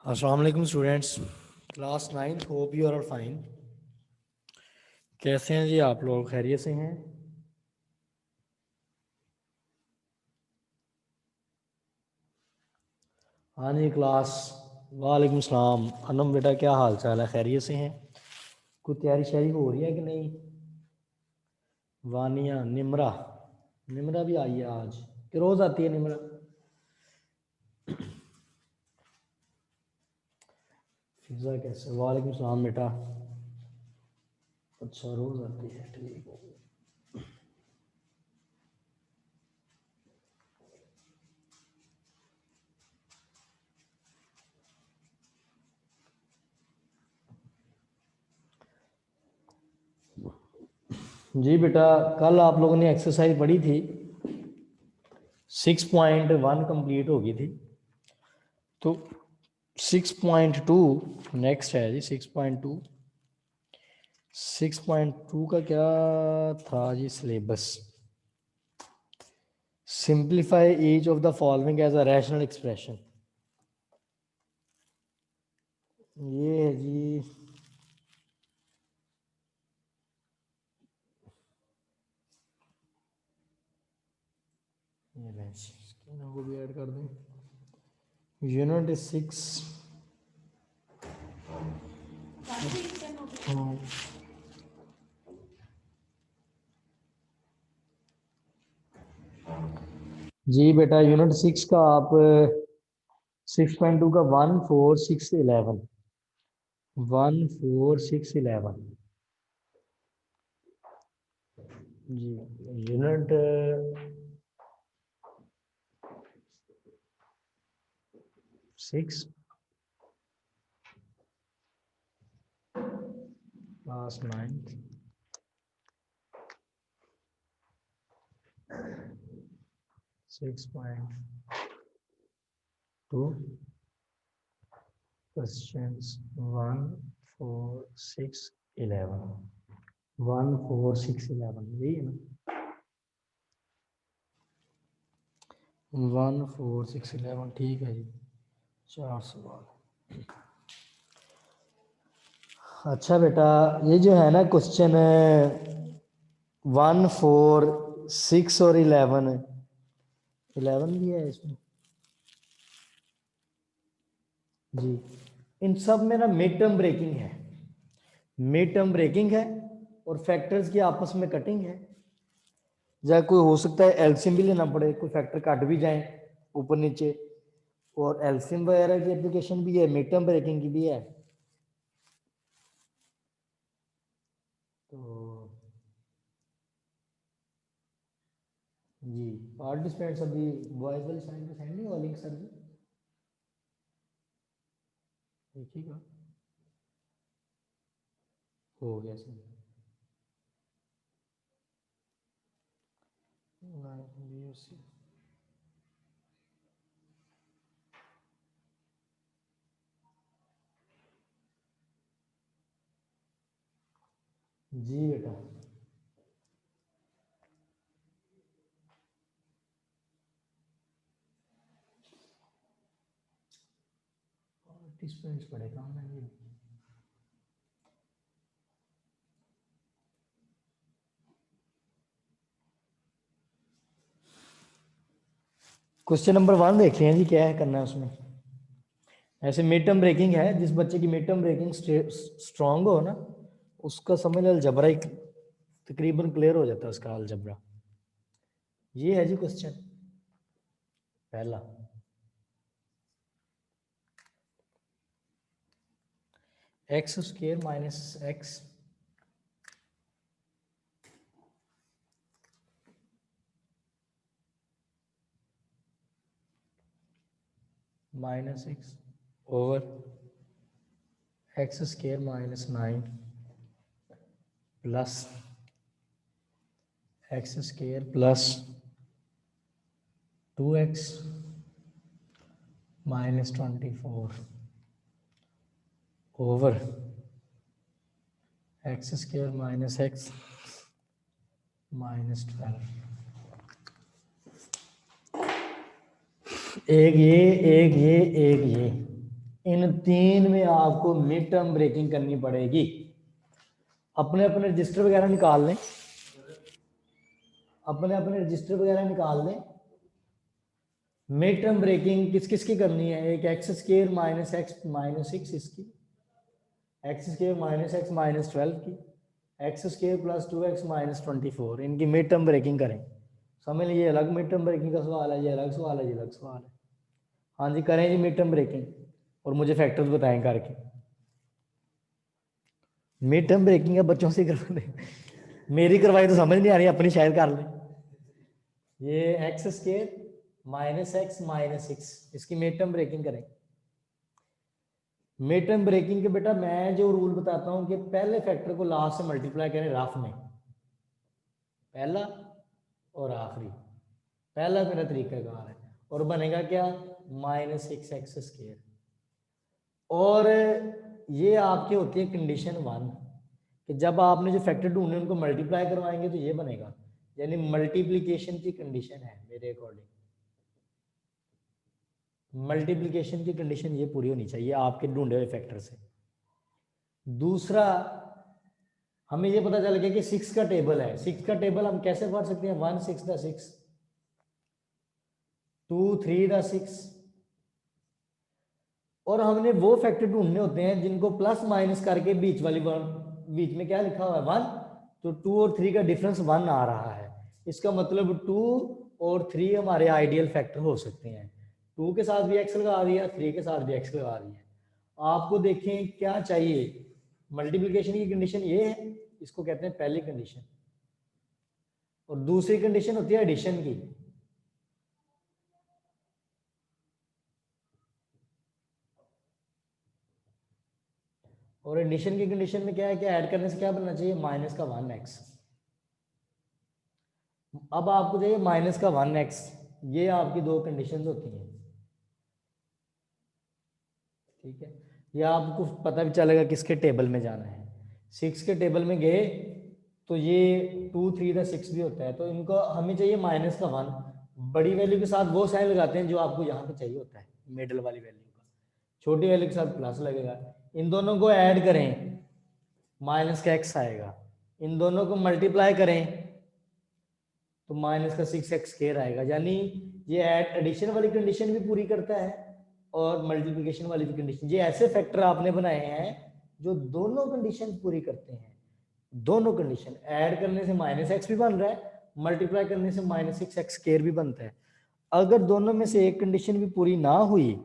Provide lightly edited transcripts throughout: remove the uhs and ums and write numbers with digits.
अस्सलाम वालेकुम students, class 9th, hope you are fine. कैसे हैं जी आप लोग? खैरियत से हैं? हाँ जी क्लास। वालेकुम सलाम। अनम बेटा, क्या हाल चाल है? खैरियत से हैं? कोई तैयारी शैयारी हो रही है कि नहीं? वानिया, निमरा। निमरा भी आई है आज कि रोज़ आती है निमरा? फिज़ा कैसे? वालेकुम सलाम बेटा। अच्छा, रोज़ आती है, ठीक हो। जी बेटा, कल आप लोगों ने एक्सरसाइज पढ़ी थी, 6.1 कंप्लीट हो गई थी। तो 6.2 नेक्स्ट है जी। 6.2 का क्या था जी syllabus? Simplify each of the following as a rational expression. ये है जी। ये को भी ऐड कर दें। यूनिट 6। जी बेटा, यूनिट 6 का आप 6.2 का 1 4 6 11 1 4 6 11 जी। यूनिट 6 क्लास 9 6.2 क्वेश्चंस 1 4 6 11 1 4 6 11 यही है ना? 1 4 6 11 ठीक है जी। 4 सवाल। अच्छा बेटा, ये जो है ना क्वेश्चन 1 4 6 और 11 भी है इसमें जी। इन सब में ना मिड टर्म ब्रेकिंग है। मिड टर्म ब्रेकिंग है और फैक्टर्स की आपस में कटिंग है। या कोई हो सकता है एलसीएम भी लेना पड़े, कोई फैक्टर कट भी जाए ऊपर नीचे। और एलसीएम वगैरह की एप्लीकेशन भी है, मिड टर्म ब्रेकिंग की भी है। तो जी, पार्टिसिपेंट्स अभी वॉइस वाली साइन पे सेंड नहीं हुआ लिंक सर जी? देखिएगा, हो गया सर। जी बेटा, पार्टिसिपेंट्स पड़े काम है ये। क्वेश्चन नंबर 1 देख रहे हैं जी, क्या है करना है उसमें। ऐसे मिड टर्म ब्रेकिंग है, जिस बच्चे की मिड टर्म ब्रेकिंग स्ट्रांग हो ना, उसका समझ अलजबरा ही तकरीबन क्लियर हो जाता है, उसका अलजबरा। ये है जी क्वेश्चन पहला। X square minus x minus x over x square minus 9 plus x square plus 2x minus 24 over x square minus x minus 12। एक ये, एक ये, एक ये। इन तीन में आपको मिड टर्म ब्रेकिंग करनी पड़ेगी। अपने अपने रजिस्टर वगैरह निकाल लें, अपने अपने रजिस्टर वगैरह निकाल लें। मिड टर्म ब्रेकिंग किस किस की करनी है? एक x square minus x minus 6 इसकी, x square minus x minus 12 की, x square plus 2x minus 24, इनकी मिड टर्म ब्रेकिंग करें। समझ लीजिए अलग मिड टर्म ब्रेकिंग का सवाल है, ये अलग सवाल है, ये अलग सवाल है। हाँ जी करें जी मिड टर्म ब्रेकिंग और मुझे फैक्टर्स बताएं करके। मिड टर्म ब्रेकिंग है बच्चों से करवा दें। मेरी करवाई तो समझ नहीं आ रही, अपनी शायद कर लें। ये x square minus x minus 6 इसकी मिड टर्म ब्रेकिंग करें। मिड टर्म ब्रेकिंग के बेटा मैं जो रूल बताता हूँ कि पहले फैक्टर को लास्ट से मल्टीप्लाई करें रफ में, पहला और आखिरी, पहला मेरा तरीकाकार है। और बनेगा क्या? Minus 6x square. और ये आपके होती है कंडीशन 1 कि जब आपने जो फैक्टर ढूंढने उनको मल्टीप्लाई करवाएंगे तो ये बनेगा, यानी मल्टीप्लिकेशन की कंडीशन है मेरे अकॉर्डिंग। मल्टीप्लिकेशन की कंडीशन ये पूरी होनी चाहिए आपके ढूंढे हुए फैक्टर से। दूसरा हमें ये पता चल गया कि 6 का टेबल है। 6 का टेबल हम कैसे पढ़ सकते हैं? 1 6 द 6, 2 3 द 6। और हमने वो फैक्टर ढूंढने होते हैं जिनको प्लस माइनस करके बीच वाली बीच में क्या लिखा हुआ है? 1। तो 2 और 3 का डिफरेंस 1 आ रहा है, इसका मतलब 2 और 3 हमारे आइडियल फैक्टर हो सकते हैं। 2 के साथ भी एक्स लगा दिया, 3 के साथ भी एक्स लगा दिया। आपको देखें क्या चाहिए? मल्टीप्लिकेशन की कंडीशन ये है, इसको कहते हैं पहली कंडीशन। और दूसरी कंडीशन होती है एडिशन की। और एडिशन की कंडीशन में क्या है कि ऐड करने से क्या बनना चाहिए? माइनस का 1x। अब आपको चाहिए माइनस का 1x। ये आपकी दो कंडीशंस होती हैं, ठीक है। ये आपको पता भी चलेगा किसके टेबल में जाना है। 6 के टेबल में गए तो ये 2 3 द 6 भी होता है, तो इनको हमें चाहिए माइनस का 1। बड़ी वैल्यू के साथ वो साइन लगाते हैं जो आपको यहाँ पे चाहिए होता है, मिडल वाली वैल्यू का। छोटी वैल्यू के साथ प्लस लगेगा। इन दोनों को ऐड करें, माइनस का x आएगा। इन दोनों को मल्टीप्लाई करें तो माइनस का 6x स्क्वायर आएगा। यानी ये एडिशन वाली कंडीशन भी पूरी करता है और मल्टीप्लिकेशन वाली भी कंडीशन। ये ऐसे फैक्टर आपने बनाए हैं जो दोनों कंडीशन पूरी करते हैं। दोनों कंडीशन ऐड करने से माइनस एक्स भी बन रहा है, मल्टीप्लाई करने से माइनस 6x स्क्वायर भी बनता है। अगर दोनों में से एक कंडीशन भी पूरी ना हुई,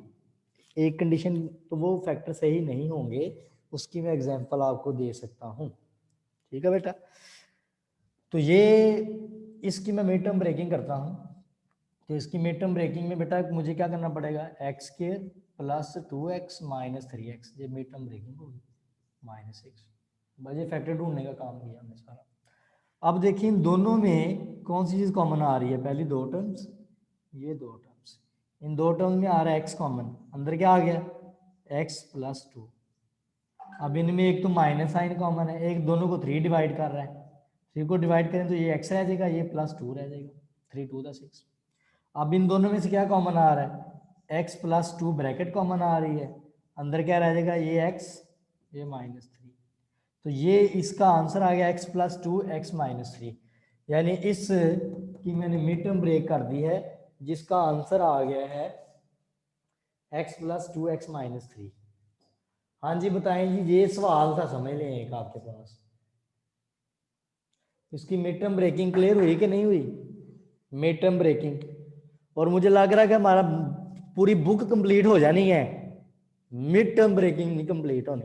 एक कंडीशन, तो वो फैक्टर सही नहीं होंगे। उसकी मैं एग्जांपल आपको दे सकता हूं, ठीक है बेटा। तो ये इसकी मैं मिड टर्म ब्रेकिंग करता हूं। तो इसकी मिड टर्म ब्रेकिंग में बेटा मुझे क्या करना पड़ेगा? X square plus 2x minus 3x, ये मिड टर्म ब्रेकिंग होगी, माइनस 6। बस ये फैक्टर ढूंढने का काम किया हमने सारा। अब देखिए इन दोनों में कौन सी चीज़ कॉमन आ रही है? पहली दो टर्म्स, ये दो टर्म्स, इन दो टर्म्स में आ रहा है x कॉमन। अंदर क्या आ गया? x plus 2। अब इनमें एक तो माइनस साइन कॉमन है, एक दोनों को 3 डिवाइड कर रहा है। 3 को डिवाइड करें तो ये x रह जाएगा, ये प्लस 2 रह जाएगा, 3 2 द 6। अब इन दोनों में से क्या कॉमन आ रहा है? x प्लस 2 ब्रैकेट कॉमन आ रही है, अंदर क्या रह जाएगा? ये x, ये माइनस 3। तो ये इसका आंसर आ गया x प्लस 2 x माइनस 3। यानी इस की मैंने मिड टर्म ब्रेक कर दी है, जिसका आंसर आ गया है x प्लस 2 x माइनस 3। हाँ जी बताएं जी, ये सवाल था, समझ लें एक आपके पास। इसकी मिड टर्म ब्रेकिंग क्लियर हुई कि नहीं हुई? Mid term breaking. और मुझे लग रहा है कि हमारा पूरी बुक कंप्लीट हो जानी है, मिड टर्म ब्रेकिंग नहीं कंप्लीट होनी।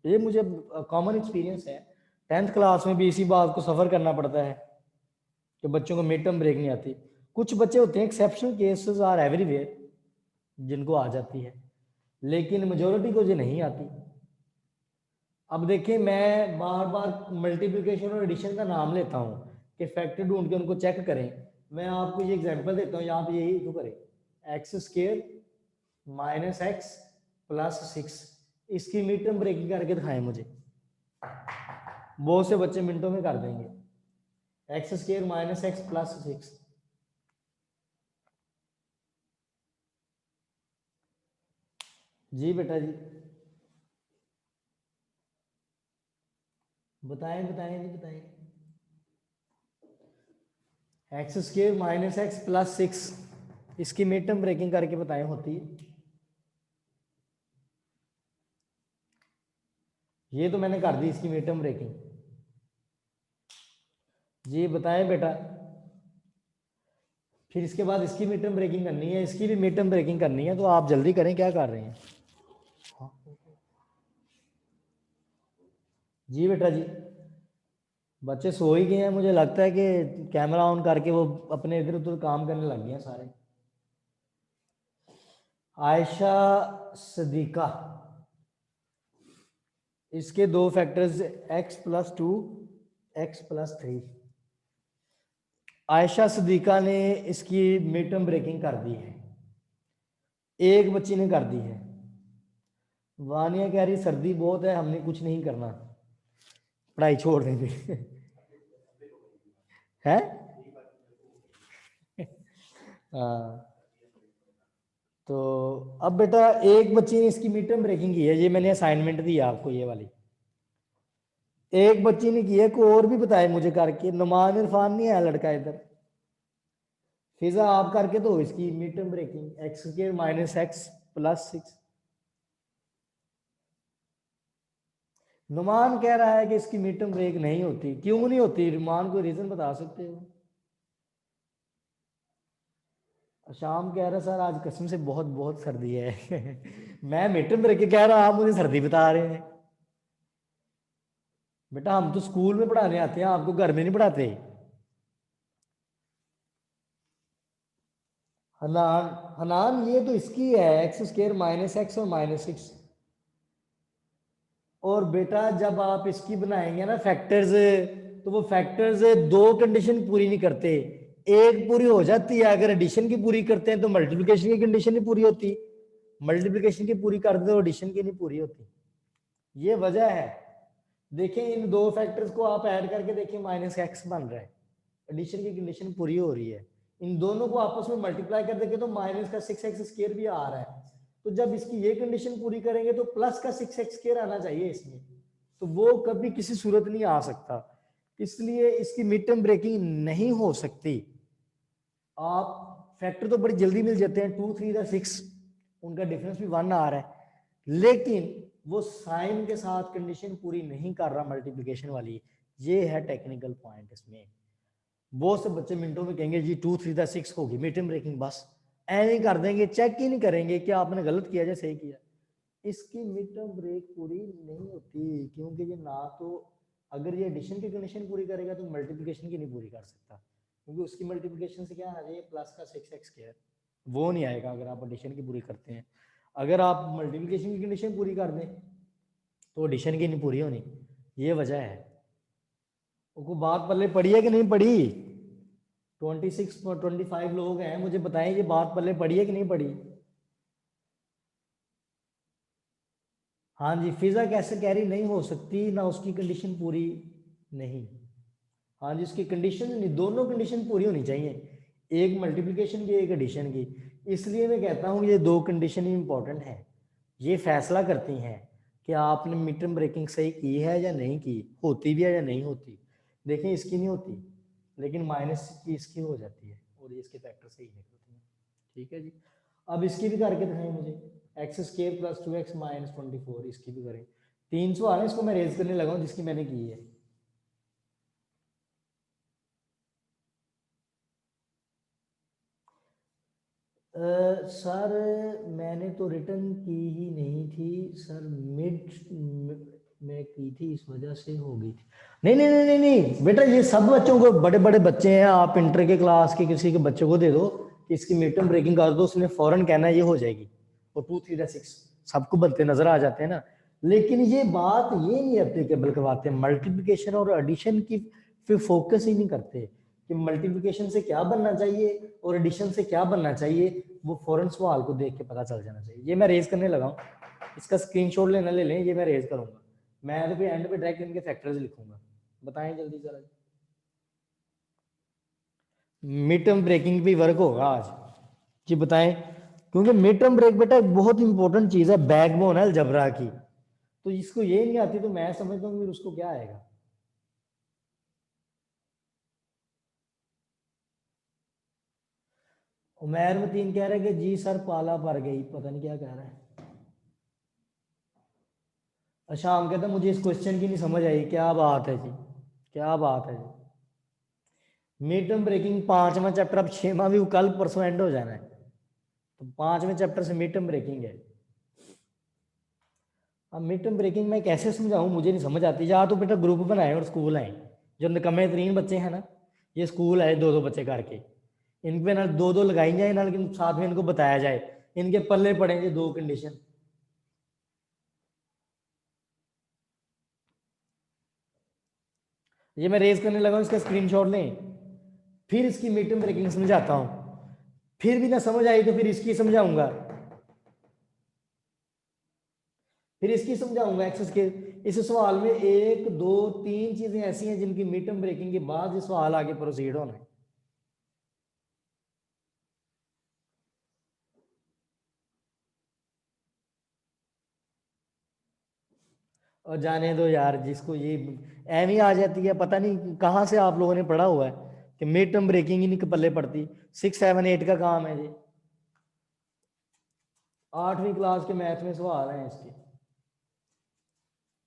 ये मुझे कॉमन एक्सपीरियंस है, 10th क्लास में भी इसी बात को सफ़र करना पड़ता है कि बच्चों को मिड टर्म ब्रेक नहीं आती। कुछ बच्चे होते हैं, एक्सेप्शनल केसेस आर एवरीवेयर, जिनको आ जाती है, लेकिन मेजोरिटी को ये नहीं आती। अब देखिए मैं बार बार मल्टीप्लिकेशन और एडिशन का नाम लेता हूँ कि फैक्टर ढूंढ के उनको चेक करें। मैं आपको ये एग्जांपल देता हूँ, यहाँ पे यही तो करें, x square minus x plus 6, इसकी मिड टर्म ब्रेकिंग करके दिखाएं मुझे। बहुत से बच्चे मिनटों में कर देंगे। X square minus x plus 6, जी बेटा जी, बताएं बताएं जी बताएं। X square minus x plus 6, इसकी मिड टर्म ब्रेकिंग करके बताएं होती है। ये तो मैंने कर दी इसकी मिड टर्म ब्रेकिंग। जी बताएं बेटा। फिर इसके बाद इसकी मिड टर्म ब्रेकिंग करनी है, इसकी भी मिड टर्म ब्रेकिंग करनी है, तो आप जल्दी करें, क्या कर रहे हैं। जी बेटा जी, बच्चे सो ही गए हैं, मुझे लगता है कि कैमरा ऑन करके वो अपने इधर उधर काम करने लग गए हैं सारे। आयशा सदीका, इसके दो फैक्टर्स x+2 x+3। आयशा सदीका ने इसकी मिड टर्म ब्रेकिंग कर दी है, एक बच्ची ने कर दी है। वानिया कह रही सर्दी बहुत है, हमने कुछ नहीं करना, पढ़ाई छोड़ देंगे। है हाँ, तो अब बेटा एक बच्ची ने इसकी मिड टर्म ब्रेकिंग की है, ये मैंने असाइनमेंट दी आपको ये वाली। एक बच्ची ने की है, कोई और भी बताए मुझे करके। नुमान इरफान नहीं है लड़का इधर। फिजा आप करके तो इसकी mid term breaking x² minus x plus 6। Numan कह रहा है कि इसकी मिड टर्म ब्रेक नहीं होती, क्यों नहीं होती? नुमान को रीजन बता सकते हो? शाम कह रहा सर आज कसम से बहुत बहुत सर्दी है। मैं मिड टर्म ब्रेक कह रहा, आप मुझे सर्दी बता रहे हैं। बेटा हम तो स्कूल में पढ़ाने आते हैं, आपको घर में नहीं पढ़ाते। हनान, हनान ये तो इसकी है x² माइनस एक्स और माइनस 6। और बेटा जब आप इसकी बनाएंगे ना फैक्टर्स, तो वो फैक्टर्स दो कंडीशन पूरी नहीं करते, एक पूरी हो जाती है। अगर एडिशन की पूरी करते हैं तो मल्टीप्लिकेशन की कंडीशन नहीं पूरी होती, मल्टीप्लिकेशन की पूरी कर दो तो एडिशन की नहीं पूरी होती। ये वजह है। देखें इन दो फैक्टर्स को आप ऐड करके देखिए, माइनस एक्स बन रहा है, एडिशन की कंडीशन पूरी हो रही है। इन दोनों को आपस में मल्टीप्लाई कर देंगे तो माइनस का 6x² भी आ रहा है। तो जब इसकी ये कंडीशन पूरी करेंगे तो प्लस का 6x² आना चाहिए इसमें, तो वो कभी किसी सूरत नहीं आ सकता, इसलिए इसकी मिड टर्म ब्रेकिंग नहीं हो सकती। आप फैक्टर तो बड़ी जल्दी मिल जाते हैं, 2 3 6, उनका डिफरेंस भी 1 आ रहा है, लेकिन वो साइन के साथ कंडीशन पूरी नहीं कर रहा मल्टीप्लिकेशन वाली। ये है टेक्निकल पॉइंट इसमें। बहुत से बच्चे मिनटों में कहेंगे जी 2 3 6 होगी मिड टर्म ब्रेकिंग, बस ऐसे ही कर देंगे, चेक ही नहीं करेंगे कि आपने गलत किया या सही किया। इसकी मिड टर्म ब्रेक पूरी नहीं होती, क्योंकि ये ना तो अगर ये एडिशन की कंडीशन पूरी करेगा तो मल्टीप्लिकेशन की नहीं पूरी कर सकता, क्योंकि उसकी मल्टीप्लिकेशन से क्या आ जाए प्लस का 6x², वो नहीं आएगा अगर आप एडिशन की पूरी करते हैं। अगर आप मल्टीप्लिकेशन की कंडीशन पूरी कर दें तो एडिशन की नहीं पूरी होनी, ये वजह है। वो बात पल्ले पड़ी है कि नहीं पड़ी? 25 लोग हैं, मुझे बताएं ये बात पल्ले पड़ी है कि नहीं पड़ी? हाँ जी, फिजा कैसे कह रही नहीं हो सकती, ना उसकी कंडीशन पूरी नहीं। हाँ जी, उसकी कंडीशन नहीं, दोनों कंडीशन पूरी होनी चाहिए, एक मल्टीप्लिकेशन की एक एडिशन की। इसलिए मैं कहता हूँ ये दो कंडीशन ही इंपॉर्टेंट है, ये फैसला करती हैं कि आपने मिड टर्म ब्रेकिंग सही की है या नहीं की, होती भी है या नहीं होती। देखें इसकी नहीं होती, लेकिन माइनस की इसकी हो जाती है, और ये इसके फैक्टर सही निकलते हैं। ठीक है जी, अब इसकी भी करके दिखाएं मुझे। x² + 2x - 24, इसकी भी करें। 300 आ रहा है, इसको मैं रेज करने लगा हूँ जिसकी मैंने की है। सर मैंने तो रिटर्न की ही नहीं थी सर, मिड में की थी, इस वजह से हो गई थी। नहीं नहीं नहीं नहीं नहीं बेटा, ये सब बच्चों को, बड़े बड़े बच्चे हैं, आप इंटर के क्लास के किसी के बच्चे को दे दो कि इसकी मिड टर्म ब्रेकिंग कर दो, उसने फौरन कहना ये हो जाएगी, और 2 3 6 सबको बनते नजर आ जाते हैं ना। लेकिन ये बात ये नहीं एप्लीकेबल करवाते, मल्टीप्लिकेशन और एडिशन की फिर फोकस ही नहीं करते कि मल्टीप्लिकेशन से क्या बनना चाहिए और एडिशन से क्या बनना चाहिए, वो फौरन सवाल को देख के पता चल जाना चाहिए। ये मैं रेज करने लगा हूँ, इसका स्क्रीनशॉट लेना ले लें, ये मैं रेज करूंगा, मैं तो फिर एंड पे डायरेक्ट इनके फैक्टर्स लिखूंगा। बताएं जल्दी जरा, मिड टर्म ब्रेकिंग भी वर्क होगा आज जी, बताएं। क्योंकि मिड टर्म ब्रेक बेटा एक बहुत इंपॉर्टेंट चीज है, बैकबोन है अलजबरा की। तो जिसको ये नहीं आती तो मैं समझता हूँ फिर उसको क्या आएगा। उमैर मतीन कह रहा है कि जी सर पाला पर गई, पता नहीं क्या कह रहा है। शाम कहता मुझे इस क्वेश्चन की नहीं समझ आई, क्या बात है जी, क्या बात है जी। मिड टर्म ब्रेकिंग 5वां चैप्टर, अब 6वां भी कल परसों एंड हो जाना है, तो 5वें चैप्टर से मिड टर्म ब्रेकिंग है। अब मिड टर्म ब्रेकिंग मैं कैसे समझाऊं, मुझे नहीं समझ आती। या तो बेटा ग्रुप बनाए और स्कूल आए, जो निकम्मे तरीन बच्चे हैं ना, ये स्कूल है 2-2 बच्चे करके, इन पे ना 2-2 लगाई जाए ना, लेकिन साथ में इनको बताया जाए, इनके पल्ले पड़ेंगे 2 कंडीशन। ये मैं रेज करने लगा हूं, इसका स्क्रीनशॉट लें, फिर इसकी मिड टर्म ब्रेकिंग समझाता हूं, फिर भी ना समझ आई तो फिर इसकी समझाऊंगा, फिर इसकी समझाऊंगा एक्सेस के। इस सवाल में 1 2 3 चीजें ऐसी हैं जिनकी मिड टर्म ब्रेकिंग के बाद ये सवाल आगे प्रोसीड होना है। और जाने दो यार, जिसको ये एम ही आ जाती है, पता नहीं कहाँ से आप लोगों ने पढ़ा हुआ है कि मिड टर्म ब्रेकिंग ही नहीं पल्ले पड़ती। 6 7 8 का काम है जी, 8वीं क्लास के मैथ में सवाल हैं इसके।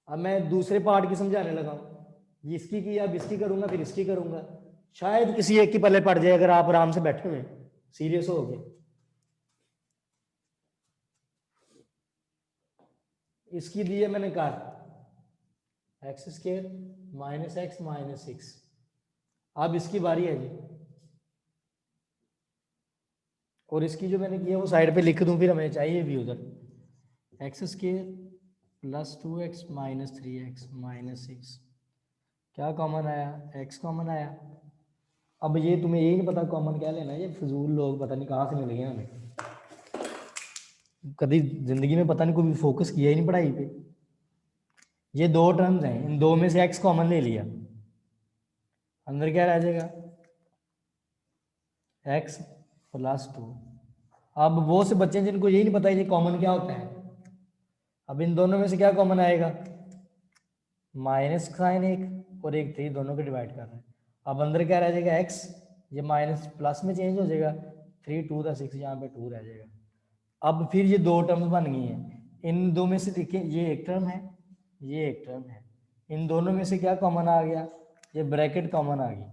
अब मैं दूसरे पार्ट की समझाने लगा हूँ, इसकी की अब इसकी करूंगा, फिर इसकी करूंगा, शायद किसी एक की पल्ले पड़ जाए अगर आप आराम से बैठे हुए सीरियस हो गए। इसकी दी है मैंने कर x square minus x minus 6। अब इसकी बारी है जी, और इसकी जो मैंने किया वो साइड पे लिख दूं, फिर हमें चाहिए भी उधर x square plus 2x minus 3x minus 6। क्या कॉमन आया, x कॉमन आया। अब ये तुम्हें यही नहीं पता कॉमन क्या लेना है, ये फजूल लोग पता नहीं कहाँ से मिल गए हमें, कभी जिंदगी में पता नहीं कोई फोकस किया ही नहीं पढ़ाई पे। ये 2 टर्म्स हैं, इन 2 में से x कॉमन ले लिया, अंदर क्या रह जाएगा x प्लस 2। अब वो से बच्चे जिनको यही नहीं पता ये कॉमन क्या होता है, अब इन दोनों में से क्या कॉमन आएगा, माइनस साइन 1 और 1 3 दोनों को डिवाइड कर रहे हैं। अब अंदर क्या रह जाएगा x, ये माइनस प्लस में चेंज हो जाएगा, 3 2 था 6, यहाँ पे 2 रह जाएगा। अब फिर ये 2 टर्म्स बन गई हैं, इन 2 में से देखिए ये एक टर्म है, ये एक टर्म है, इन दोनों में से क्या कॉमन आ गया, ये ब्रैकेट कॉमन आ गई,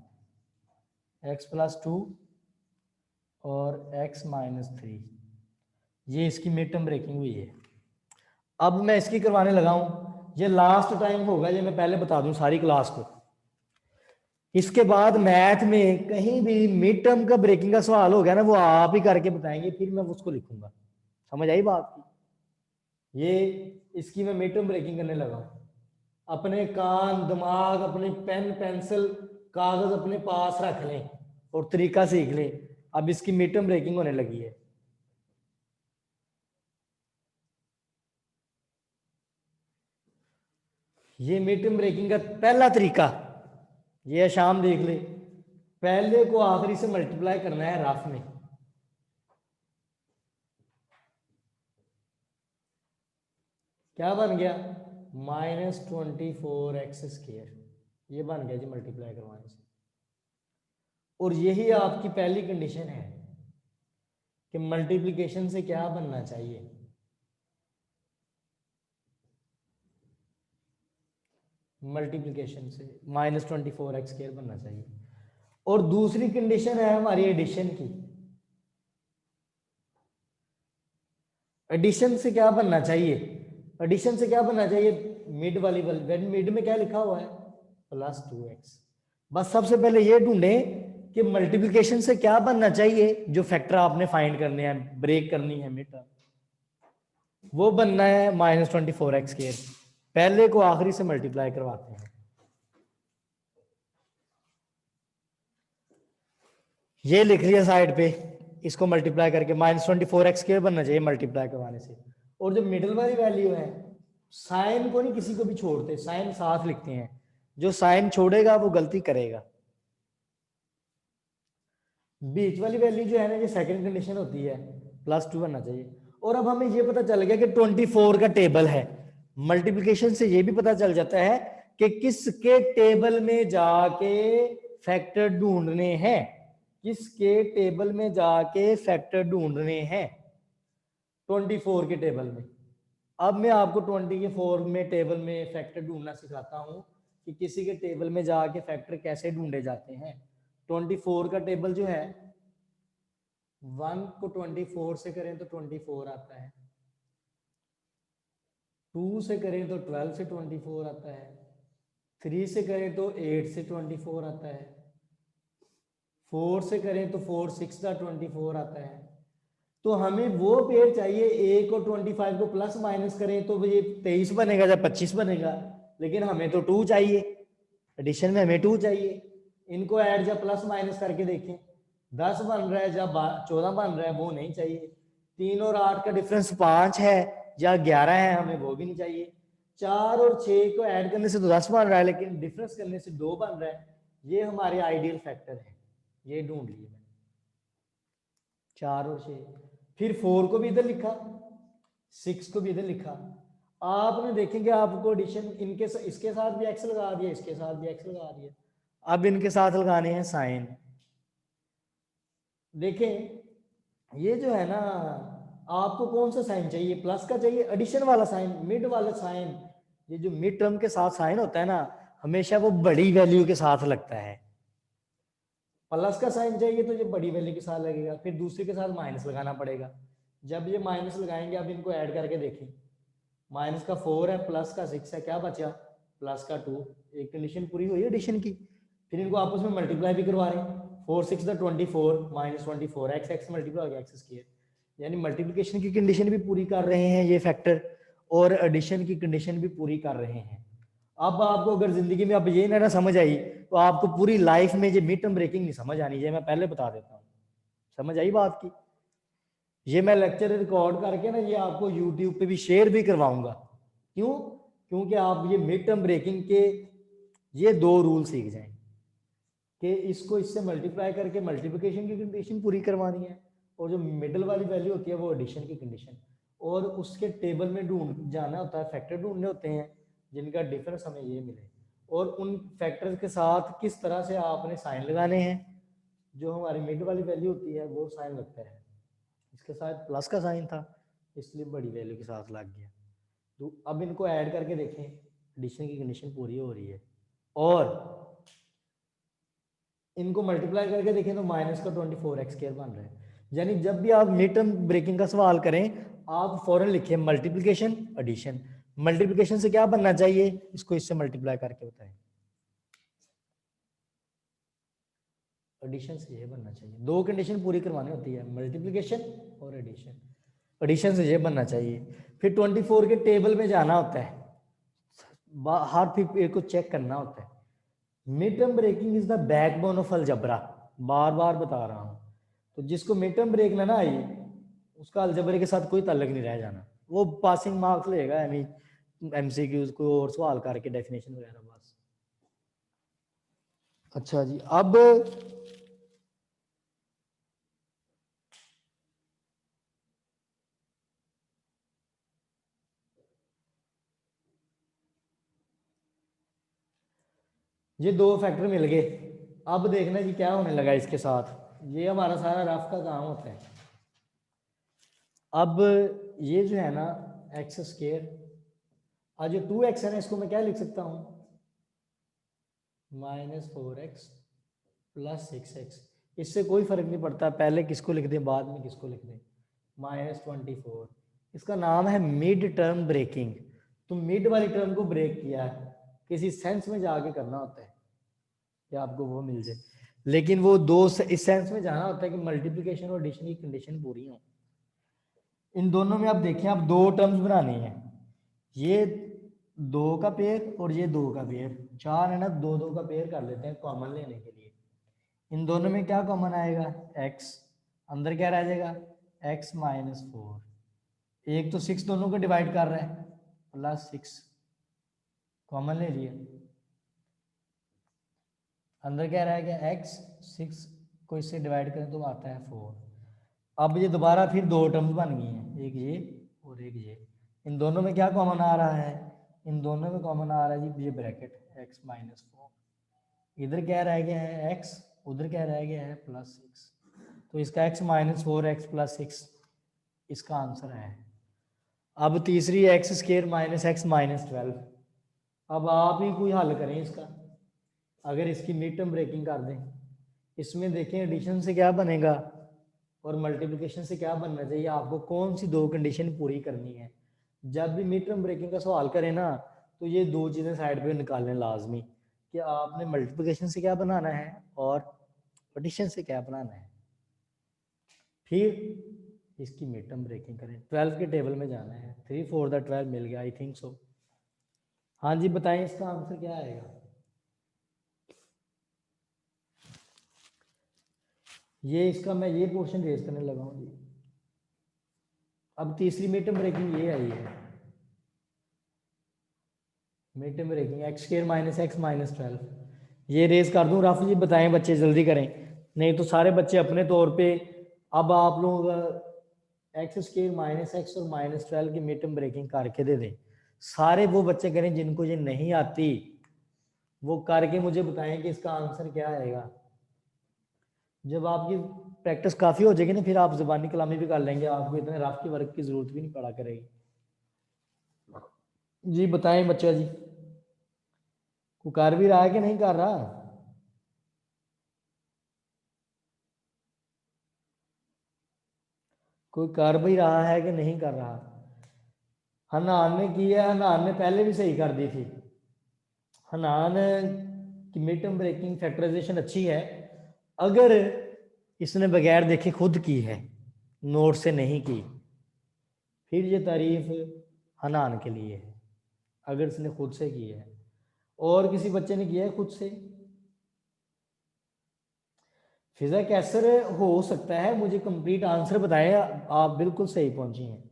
x प्लस 2 और x माइनस 3। ये इसकी मिड टर्म ब्रेकिंग हुई है। अब मैं इसकी करवाने लगा हूं, ये लास्ट टाइम होगा, ये मैं पहले बता दूं सारी क्लास को। इसके बाद मैथ में कहीं भी मिड टर्म का ब्रेकिंग का सवाल हो गया ना, वो आप ही करके बताएंगे, फिर मैं उसको लिखूंगा। समझ आई बात की। ये इसकी मैं मिड टर्म ब्रेकिंग करने लगा हूं। अपने कान दिमाग अपने पेन पेंसिल कागज अपने पास रख लें और तरीका सीख लें। अब इसकी मिड टर्म ब्रेकिंग होने लगी है। ये मिड टर्म ब्रेकिंग का पहला तरीका, ये शाम देख ले, पहले को आखिरी से मल्टीप्लाई करना है रफ में। क्या बन गया, -24x², ये बन गया जी मल्टीप्लाई करवाने से। और यही आपकी पहली कंडीशन है कि मल्टीप्लिकेशन से क्या बनना चाहिए, मल्टीप्लिकेशन से -24x² बनना चाहिए। और दूसरी कंडीशन है हमारी एडिशन की। एडिशन से क्या बनना चाहिए, एडिशन से क्या बनना चाहिए, मिड वाली मिड में क्या लिखा हुआ है +2x। बस सबसे पहले ये ढूंढें कि मल्टीप्लिकेशन से क्या बनना चाहिए, जो फैक्टर आपने फाइंड करने हैं, ब्रेक करनी है मिड टर्म, वो बनना है -24x²। पहले को आखिरी से मल्टीप्लाई करवाते हैं। ये लिख लिया साइड पे, इसको मल्टीप्लाई करके -24x² बनना चाहिए मल्टीप्लाई करवाने से। और जो मिडिल वाली वैल्यू है, साइन को नहीं किसी को भी छोड़ते, साइन साथ लिखते हैं, जो साइन छोड़ेगा वो गलती करेगा। बीच वाली वैल्यू जो है ना, ये सेकंड कंडीशन होती है, +2 बनना चाहिए। और अब हमें ये पता चल गया कि 24 का टेबल है, मल्टीप्लिकेशन से ये भी पता चल जाता है कि किसके टेबल में जाके फैक्टर ढूंढने हैं, किसके टेबल में जाके फैक्टर ढूंढने हैं, 24 के टेबल में। अब मैं आपको 24 में टेबल में फैक्टर ढूंढना सिखाता हूं कि किसी के टेबल में जाके फैक्टर कैसे ढूंढे जाते हैं। 24 का टेबल जो है, 1 को 24 से करें तो 24 आता है, 2 से करें तो 12 से 24 आता है, 3 से करें तो 8 से 24 आता है, 4 से करें तो 4 6 का 24 आता है। तो हमें वो पेयर चाहिए, एक और 25 को प्लस माइनस करें तो ये 23 बनेगा या 25 बनेगा, लेकिन हमें तो 2 चाहिए, एडिशन में हमें 2 चाहिए। इनको ऐड या प्लस माइनस करके देखें, 10 बन रहा है या 14 बन रहा है, वो नहीं चाहिए। 3 और 8 का डिफरेंस 5 है या 11 है, हमें वो भी नहीं चाहिए। 4 और 6 को ऐड करने से तो 10 बन रहा है, लेकिन डिफरेंस करने से 2 बन रहा है, ये हमारे आइडियल फैक्टर है, ये ढूंढ लिए मैंने 4 और 6। फिर 4 को भी इधर लिखा, 6 को भी इधर लिखा। आपने देखेंगे आपको एडिशन इनके इसके साथ भी एक्स लगा दिया, इसके साथ भी एक्स लगा दिया। अब इनके साथ लगाने हैं साइन। देखें ये जो है ना, आपको कौन सा साइन चाहिए, प्लस का चाहिए, एडिशन वाला साइन, मिड वाला साइन। ये जो मिड टर्म के साथ साइन होता है ना, हमेशा वो बड़ी वैल्यू के साथ लगता है। प्लस का साइन चाहिए तो ये बड़ी वैल्यू के साथ लगेगा, फिर दूसरे के साथ माइनस लगाना पड़ेगा। जब ये माइनस लगाएंगे, अब इनको ऐड करके देखें, माइनस का 4 है, प्लस का 6 है, क्या बचा, प्लस का 2। एक कंडीशन पूरी हुई एडिशन की। फिर इनको आपस में मल्टीप्लाई भी करवा रहे हैं, 4 6 24 माइनस 24, एक्स एक्स मल्टीप्लाई हो गया एक्स स्क्वायर, यानी मल्टीप्लिकेशन की कंडीशन भी पूरी कर रहे हैं ये फैक्टर, और एडिशन की कंडीशन भी पूरी कर रहे हैं। अब आपको अगर जिंदगी में अब ये ना समझ आई, तो आपको पूरी लाइफ में ये मिड टर्म ब्रेकिंग नहीं समझ आनी चाहिए, मैं पहले बता देता हूँ। समझ आई बात की? ये मैं लेक्चर रिकॉर्ड करके ना ये आपको यूट्यूब पे भी शेयर भी करवाऊंगा। क्यों? क्योंकि आप ये मिड टर्म ब्रेकिंग के ये 2 रूल सीख जाएं कि इसको इससे मल्टीप्लाई करके मल्टीप्लिकेशन की कंडीशन पूरी करवानी है, और जो मिडल वाली वैल्यू होती है वो एडिशन की कंडीशन, और उसके टेबल में ढूंढ जाना होता है, फैक्टर ढूंढने होते हैं जिनका डिफरेंस हमें ये मिले, और उन फैक्टर के साथ किस तरह से आपने साइन लगाने हैं। जो हमारी मिड वाली वैल्यू होती है वो साइन लगता है, इसके साथ प्लस का साइन था इसलिए बड़ी वैल्यू के साथ लग गया। तो अब इनको ऐड करके देखें, एडिशन की कंडीशन पूरी हो रही है, और इनको मल्टीप्लाई करके देखें तो माइनस का 24x² बन रहा है। यानी जब भी आप मिड टर्म ब्रेकिंग का सवाल करें, आप फौरन लिखें मल्टीप्लिकेशन एडिशन। मल्टीप्लिकेशन से क्या बनना चाहिए, इसको इससे मल्टीप्लाई करके बताएं, एडिशन से ये बनना चाहिए। 2 कंडीशन पूरी करवानी होती है, मल्टीप्लिकेशन और एडिशन। एडिशन से ये बनना चाहिए। फिर 24 के टेबल में जाना होता है, हर फिर को चेक करना होता है। Mid term breaking is the backbone of algebra, बार बार बता रहा हूं। तो जिसको मिड टर्म ब्रेक ना आई, उसका अलजबरे के साथ कोई ताल्लुक नहीं रह जाना, वो पासिंग मार्क्स लेगा, एमसीक्यूज को और सवाल करके डेफिनेशन वगैरह बस। अच्छा जी, अब ये 2 फैक्टर मिल गए। अब देखना जी क्या होने लगा इसके साथ, ये हमारा सारा रफ का काम होता है। अब ये जो है ना x², आज जो 2x है ना, इसको मैं क्या लिख सकता हूँ, -4x + 6x। इससे कोई फर्क नहीं पड़ता पहले किसको लिख दें बाद में किसको लिख दें, -24। इसका नाम है मिड टर्म ब्रेकिंग। तो मिड वाली टर्म को ब्रेक किया है, किसी सेंस में जाके करना होता है कि आपको वो मिल जाए, लेकिन वो इस सेंस में जाना होता है कि मल्टीप्लिकेशन और एडिशन की कंडीशन पूरी हो। इन दोनों में आप देखें, आप 2 टर्म्स बनानी है, ये 2 का पेयर और ये 2 का पेयर, 4 है ना, 2 2 का पेयर कर लेते हैं कॉमन लेने के लिए। इन दोनों में क्या कॉमन आएगा, x, अंदर क्या रह जाएगा, x - 4। एक तो 6 दोनों को डिवाइड कर रहा है, +6 कॉमन ले लिया, अंदर क्या रह गया x, 6 को इससे डिवाइड करें तो आता है 4। अब ये दोबारा फिर दो टर्म्स बन गई हैं, एक ये और एक ये। इन दोनों में क्या कॉमन आ रहा है? इन दोनों में कॉमन आ रहा है जी ये ब्रैकेट x माइनस 4। इधर क्या रह गया है x, उधर क्या रह गया है प्लस 6। तो इसका x माइनस 4 एक्स प्लस 6 इसका आंसर है। अब तीसरी x square minus x minus 12। अब आप ही कोई हल करें इसका। अगर इसकी मिड टर्म ब्रेकिंग कर दें, इसमें देखें एडिशन से क्या बनेगा और मल्टीप्लिकेशन से क्या बनना चाहिए, आपको कौन सी दो कंडीशन पूरी करनी है। जब भी मिड टर्म ब्रेकिंग का सवाल करें ना, तो ये दो चीज़ें साइड पे निकालने लाजमी, कि आपने मल्टीप्लिकेशन से क्या बनाना है और एडिशन से क्या बनाना है, फिर इसकी मिड टर्म ब्रेकिंग करें। 12 के टेबल में जाना है, 3 4 द 12 मिल गया, आई थिंक सो। हाँ जी बताएं इसका आंसर क्या आएगा। ये इसका मैं ये पोर्शन रेज करने लगा हूँ जी। अब तीसरी मिड टर्म ब्रेकिंग ये आई है, mid term breaking x square minus x minus 12। ये रेज कर दूं राफी जी, बताएं बच्चे जल्दी करें, नहीं तो सारे बच्चे अपने तौर पे। अब आप लोग एक्स स्क्वायर माइनस एक्स और माइनस 12 की मिड टर्म ब्रेकिंग करके दे दें। सारे वो बच्चे करें जिनको ये नहीं आती, वो करके मुझे बताएं कि इसका आंसर क्या आएगा। जब आपकी प्रैक्टिस काफ़ी हो जाएगी ना, फिर आप ज़बानी कलामी भी कर लेंगे, आपको इतने रफ की वर्क की ज़रूरत भी नहीं पड़ा करेगी। जी बताएं बच्चा जी, को कर भी रहा है कि नहीं कर रहा। कोई कर भी रहा है कि नहीं कर रहा। हनान ने की है, हनान ने पहले भी सही कर दी थी। हनान की मिड टर्म ब्रेकिंग फैक्टराइजेशन अच्छी है, अगर इसने बगैर देखे खुद की है, नोट से नहीं की, फिर ये तारीफ हनान के लिए है। अगर इसने खुद से की है और किसी बच्चे ने किया है खुद से, फिजा कैसर हो सकता है। मुझे कंप्लीट आंसर बताएं, आप बिल्कुल सही पहुंची हैं।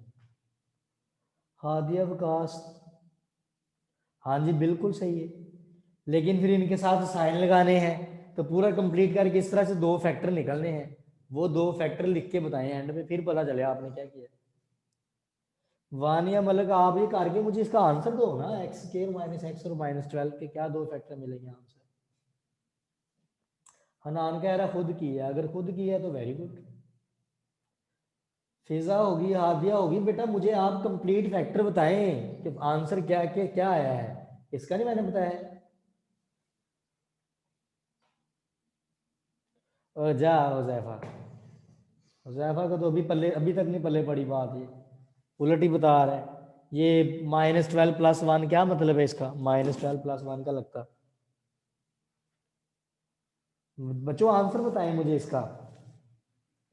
हादिया विकास, हाँ जी बिल्कुल सही है, लेकिन फिर इनके साथ साइन लगाने हैं, तो पूरा कंप्लीट करके इस तरह से दो फैक्टर निकलने हैं, वो दो फैक्टर लिख के बताएं एंड में, फिर पता चले आपने क्या किया। वानिया मलिक, आप ये करके मुझे इसका आंसर दो ना, एक्स स्क्वायर माइनस एक्स और माइनस 12 के क्या दो फैक्टर मिलेंगे आंसर। हनान कह रहा खुद की है, अगर खुद की है तो वेरी गुड। फिजा होगी, हादिया होगी, बेटा मुझे आप कंप्लीट फैक्टर बताएं कि आंसर क्या आया है, इसका नहीं मैंने बताया। जा हुजैफा, हुजैफा का तो अभी तक नहीं पल्ले पड़ी बात, ये उलट ही बता रहा है। ये माइनस 12 प्लस 1 क्या मतलब है इसका, माइनस 12 प्लस 1 का लगता। बच्चों आंसर बताएं मुझे इसका।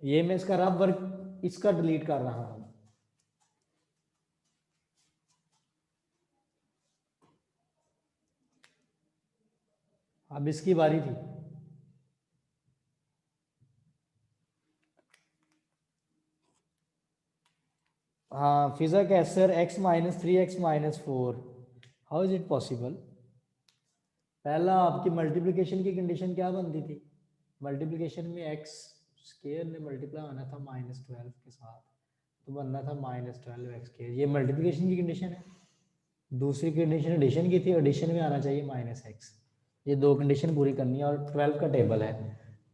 ये मैं इसका रफ वर्क इसका डिलीट कर रहा हूं। अब इसकी बारी थी। हाँ फिजा कैसर x minus 3 x minus 4, how is it possible. पहला आपकी मल्टीप्लिकेशन की कंडीशन क्या बनती थी, मल्टीप्लिकेशन में एक्स स्क्वायर ने मल्टीप्लाई होना था माइनस 12 के साथ, तो बनना था माइनस 12 एक्स स्क्वायर, ये मल्टीप्लिकेशन की कंडीशन है। दूसरी कंडीशन एडिशन की थी, एडिशन में आना चाहिए माइनस एक्स। ये दो कंडीशन पूरी करनी है, और 12 का टेबल है,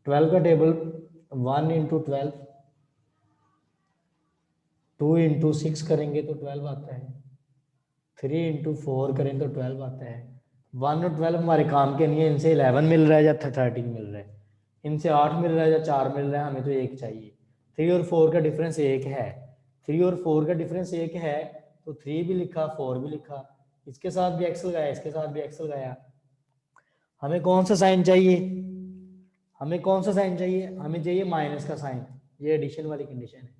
12 का टेबल 1 इंटू 12, 2 इंटू 6 करेंगे तो 12 आता है, 3 इंटू 4 करें तो 12 आता है। 1 और 12 हमारे काम के नहीं है, इनसे 11 मिल रहा है या 13 मिल रहा है, इनसे 8 मिल रहा है या 4 मिल रहा है, हमें तो एक चाहिए। 3 और 4 का डिफरेंस एक है, 3 और 4 का डिफरेंस एक है, तो 3 भी लिखा 4 भी लिखा, इसके साथ भी एक्स लगाया, इसके साथ भी एक्स लगाया। हमें कौन सा साइन चाहिए, हमें कौन सा साइन चाहिए, हमें चाहिए माइनस का साइन, ये एडिशन वाली कंडीशन है।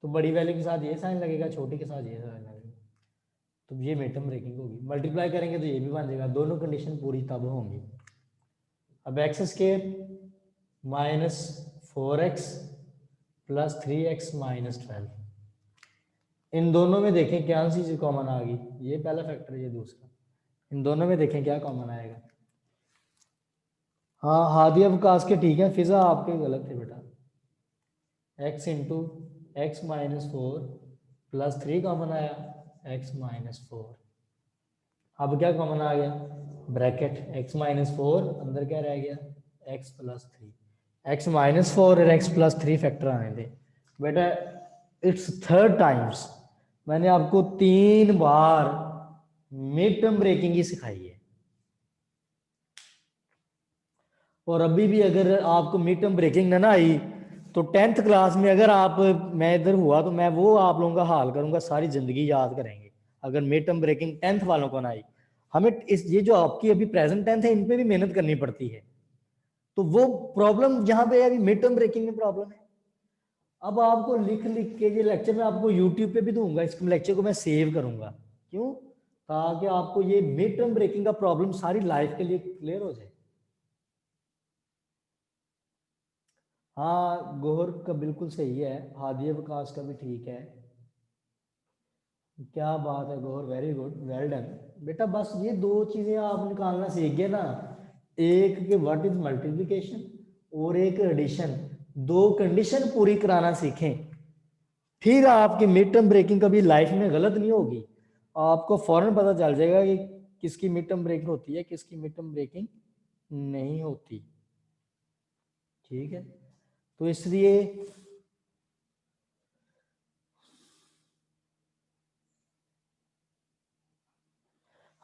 तो बड़ी वैल्यू के साथ ये साइन लगेगा, छोटी के साथ ये साइन लगेगा, तो ये मिड टर्म ब्रेकिंग होगी। मल्टीप्लाई करेंगे तो ये भी बन जाएगा, दोनों कंडीशन पूरी तब होंगी। अब x square minus 4x plus 3x minus 12, इन दोनों में देखें क्या सी चीज कॉमन आ गई, ये पहला फैक्टर ये दूसरा, इन दोनों में देखें क्या कॉमन आएगा। हाँ हादी अवकाश के ठीक है, फिजा आपके गलत है बेटा। x into x minus four plus three common आया, x माइनस फोर। अब क्या कॉमन आ गया, ब्रैकेट x माइनस फोर, अंदर क्या रह गया, x plus three. x minus four और x प्लस थ्री फैक्टर आने थे बेटा। इट्स थर्ड टाइम्स, मैंने आपको 3 बार मिड टर्म ब्रेकिंग ही सिखाई है। और अभी भी अगर आपको मिड टर्म ब्रेकिंग ना आई तो 10th क्लास में अगर आप, मैं इधर हुआ तो मैं वो आप लोगों का हाल करूंगा, सारी जिंदगी याद करेंगे अगर मिड टर्म ब्रेकिंग 10th वालों को ना आई। हमें इस ये जो आपकी अभी प्रेजेंट 10th है, इन पे भी मेहनत करनी पड़ती है। तो वो प्रॉब्लम यहाँ पे अभी मिड टर्म ब्रेकिंग में प्रॉब्लम है। अब आपको लिख लिख के ये लेक्चर मैं आपको यूट्यूब पे भी दूंगा, इस लेक्चर को मैं सेव करूंगा, क्यों, ताकि आपको ये मिड टर्म ब्रेकिंग का प्रॉब्लम सारी लाइफ के लिए क्लियर हो जाए। हाँ गोहर का बिल्कुल सही है, हादी अवकाश का भी ठीक है। क्या बात है Gohar, very good, well done बेटा। बस ये 2 चीजें आप निकालना सीख गए ना, एक के व्हाट इज मल्टीप्लिकेशन और एक एडिशन। 2 कंडीशन पूरी कराना सीखें, फिर आपकी मिड टर्म ब्रेकिंग कभी लाइफ में गलत नहीं होगी। आपको फौरन पता चल जाएगा कि किसकी मिड टर्म ब्रेकिंग होती है, किसकी मिड टर्म ब्रेकिंग नहीं होती। ठीक है, तो इसलिए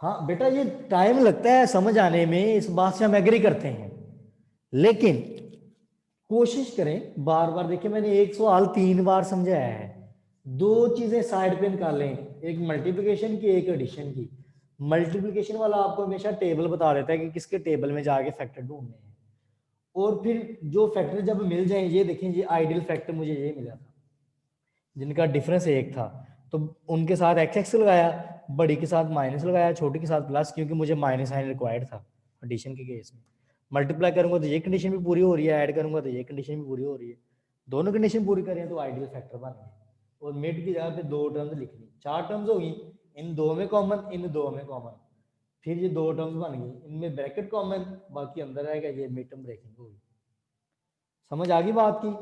हाँ बेटा, ये टाइम लगता है समझ आने में, इस बात से हम एग्री करते हैं, लेकिन कोशिश करें बार बार। देखिए मैंने एक सवाल 3 बार समझाया है, 2 चीजें साइड पे निकालें, एक मल्टीप्लिकेशन की, एक एडिशन की। मल्टीप्लिकेशन वाला आपको हमेशा टेबल बता देता है कि किसके टेबल में जाके फैक्टर ढूंढने हैं, और फिर जो फैक्टर जब मिल जाए, ये देखें ये आइडियल फैक्टर मुझे ये मिला था जिनका डिफरेंस 1 था, तो उनके साथ एक्स एक्स लगाया, बड़ी के साथ माइनस लगाया, छोटी के साथ प्लस, क्योंकि मुझे माइनस साइन रिक्वायर्ड था एडिशन के केस में। मल्टीप्लाई करूंगा तो ये कंडीशन भी पूरी हो रही है, ऐड करूंगा तो ये कंडीशन भी पूरी हो रही है, दोनों कंडीशन पूरी करें तो आइडियल फैक्टर बन गए। और मिड की जगह पे 2 टर्म्स लिखनी, 4 टर्म्स होगी, इन 2 में कॉमन, इन 2 में कॉमन, फिर ये 2 टर्म्स बन गई, इनमें ब्रैकेट कॉमन, बाकी अंदर आएगा, ये मिड टर्म ब्रेकिंग होगी। समझ आ गई बात की?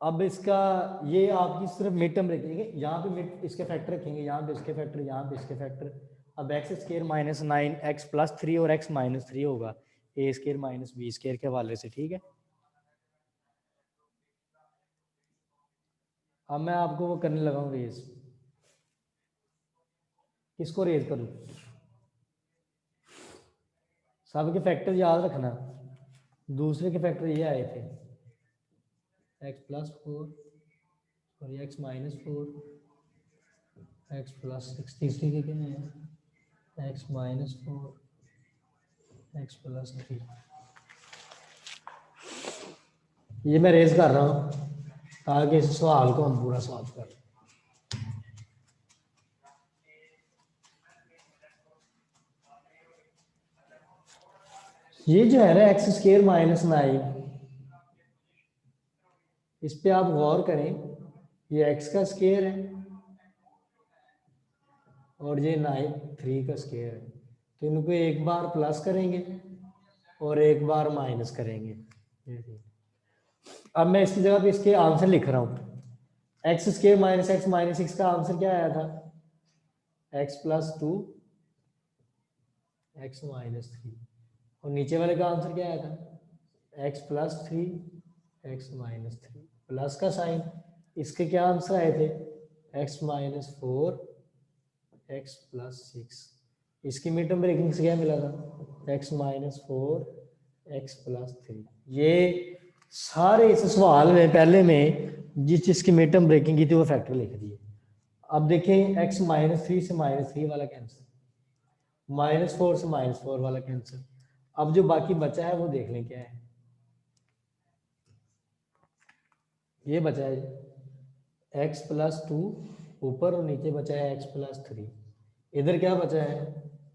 अब इसका ये आपकी सिर्फ मिड टर्म रखेंगे, यहाँ पे मिड इसके फैक्टर रखेंगे, यहाँ पे इसके फैक्टर, यहाँ पे इसके फैक्टर। अब x square minus 9 x plus 3 और एक्स माइनस 3 होगा ए स्केयर माइनस बी स्केयर के हवाले से। ठीक है, अब मैं आपको वो करने लगा हूँ रेज। किसको रेज करूँ? सबके फैक्टर याद रखना, दूसरे के फैक्टर ये आए थे, एक्स प्लस 4 और एक्स माइनस 4, एक्स प्लस 6, तीसरे के क्या है, एक्स माइनस 4, एक्स प्लस 3। ये मैं रेज कर रहा हूँ ताकि इस सवाल को हम पूरा सॉल्व कर लें। ये जो है ना एक्स स्केयर माइनस 9, इस पे आप गौर करें, ये एक्स का स्केयर है और ये 3 का स्केयर है, तो इनको एक बार प्लस करेंगे और एक बार माइनस करेंगे। अब मैं इसकी जगह पे इसके आंसर लिख रहा हूँ, x square minus x minus 6 का आंसर क्या आया था, एक्स प्लस 2 एक्स माइनस 3, और नीचे वाले का आंसर क्या आया था, x plus 3 x minus 3, plus का साइन। इसके क्या आंसर आए थे, एक्स माइनस 4 एक्स प्लस 6। इसकी मिड टर्म ब्रेकिंग से क्या मिला था, एक्स माइनस 4 एक्स प्लस 3। ये सारे इस सवाल में पहले में जिस चीज की मिड टर्म ब्रेकिंग की थी वो फैक्टर लिख दिए। अब देखें एक्स माइनस 3 से माइनस 3 वाला कैंसर, माइनस 4 से माइनस 4 वाला कैंसर। अब जो बाकी बचा है वो देख लें क्या है, ये बचा है एक्स प्लस 2 ऊपर और नीचे बचा है एक्स प्लस 3। इधर क्या बचा है,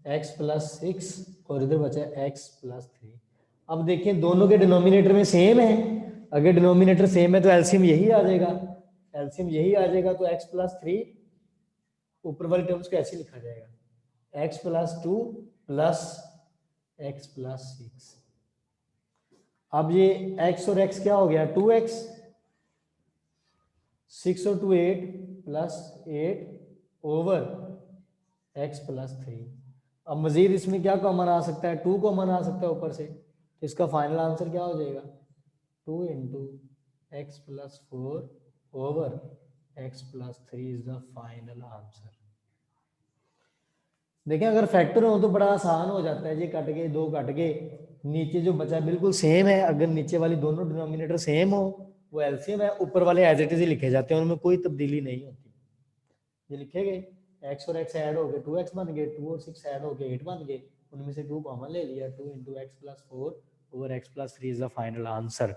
एक्स प्लस 6 और इधर बचा है एक्स प्लस 3। अब देखें दोनों के डिनोमिनेटर में सेम है, अगर डिनोमिनेटर सेम है तो एलसीएम यही आ जाएगा, एलसीएम यही आ जाएगा, तो एक्स प्लस 3 ऊपर वाली टर्म्स को ऐसे लिखा जाएगा x plus 2 plus x plus 6। अब ये x और x क्या हो गया 2x, 6 और 2 8 प्लस 8 ओवर x प्लस 3। अब मजीद इसमें क्या कॉमन आ सकता है 2 कॉमन आ सकता है ऊपर से, तो इसका फाइनल आंसर क्या हो जाएगा 2 into x plus 4 over x plus 3 is the final answer. देखें अगर फैक्टर हो तो बड़ा आसान हो जाता है, ये कट गए, दो कट गए, नीचे जो बचा बिल्कुल सेम है। अगर नीचे वाली दोनों डिनोमिनेटर सेम हो वो एलसीएम है, ऊपर वाले एज इट इज ही लिखे जाते हैं, उनमें कोई तब्दीली नहीं होती। ये लिखे गए x और x ऐड हो गए 2x बन गए, 2 और 6 ऐड हो गए 8 बन गए, उनमें से 2 कॉमन ले लिया, 2 into x plus 4 over x plus 3 is the final answer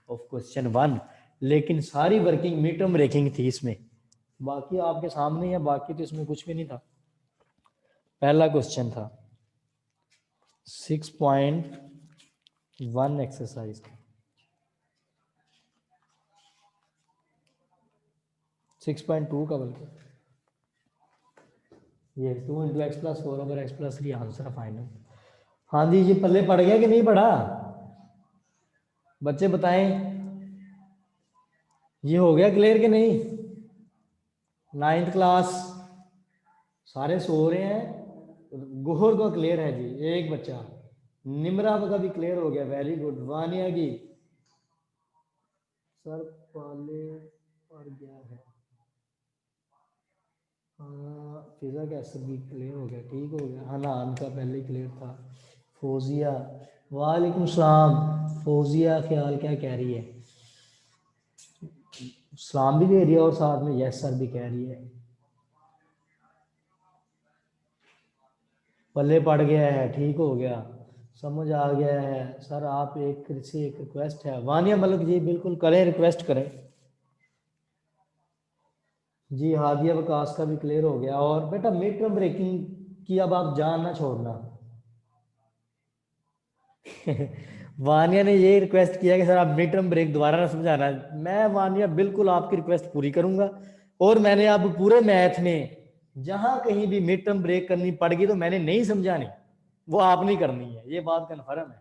of question 1। लेकिन सारी वर्किंग मिड टर्म ब्रेकिंग थी इसमें, बाकी आपके सामने है, बाकी तो इसमें कुछ भी नहीं था। पहला क्वेश्चन था 6.1 एक्सरसाइज का, 6.2 का बल्कि, ये 2 into x plus 4 over x plus 3 answer final. हाँ जी, ये पल्ले पड़ गया कि नहीं पड़ा बच्चे बताएं, ये हो गया क्लियर कि नहीं? 9th क्लास सारे सो रहे हैं, गोहर का क्लियर है जी, एक बच्चा, निमरा का भी क्लियर हो गया, वेरी गुड। वानिया की सर पाले पड़ गया है, हाँ फिजा का असर भी क्लियर हो गया, ठीक हो गया। हनान का पहले ही क्लियर था। फौजिया वालेकुम सलाम, फौजिया ख्याल क्या कह रही है, सलाम भी दे रही है और साथ में यस सर भी कह रही है। पल्ले पड़ गया है, ठीक हो गया, समझ आ गया है सर। आप एक से एक रिक्वेस्ट है वानिया मलिक जी, बिल्कुल करें, रिक्वेस्ट करें जी। हादिया विकास का भी क्लियर हो गया। और बेटा मिड टर्म ब्रेकिंग की अब आप जान ना छोड़ना वानिया ने ये रिक्वेस्ट किया कि सर आप मिड टर्म ब्रेक दोबारा ना समझाना। मैं वानिया बिल्कुल आपकी रिक्वेस्ट पूरी करूंगा, और मैंने अब पूरे मैथ में जहां कहीं भी मिड टर्म ब्रेक करनी पड़ेगी तो मैंने नहीं समझानी, वो आप नहीं करनी है, ये बात कन्फर्म है,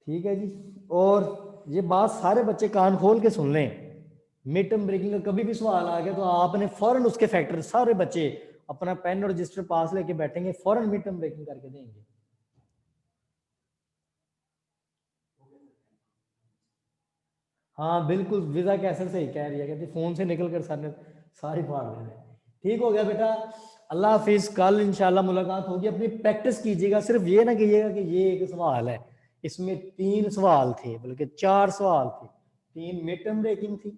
ठीक है जी। और ये बात सारे बच्चे कान खोल के सुन लें, मिड टर्म ब्रेकिंग का कभी भी सवाल आ गया तो आपने फौरन उसके फैक्टर, सारे बच्चे अपना पेन और रजिस्टर पास लेके बैठेंगे, फौरन मिड टर्म ब्रेकिंग करके देंगे। हाँ बिल्कुल, विजा कैसे सही कह रही है, कहती फोन से निकल कर सर ने सारी फाड़ दे रहे। ठीक हो गया बेटा, अल्लाह हाफिज, कल इंशाल्लाह मुलाकात होगी। अपनी प्रैक्टिस कीजिएगा, सिर्फ ये ना कीजिएगा कि ये एक सवाल है, इसमें 3 सवाल थे, बल्कि 4 सवाल थे। 3 मिड टर्म ब्रेकिंग थी,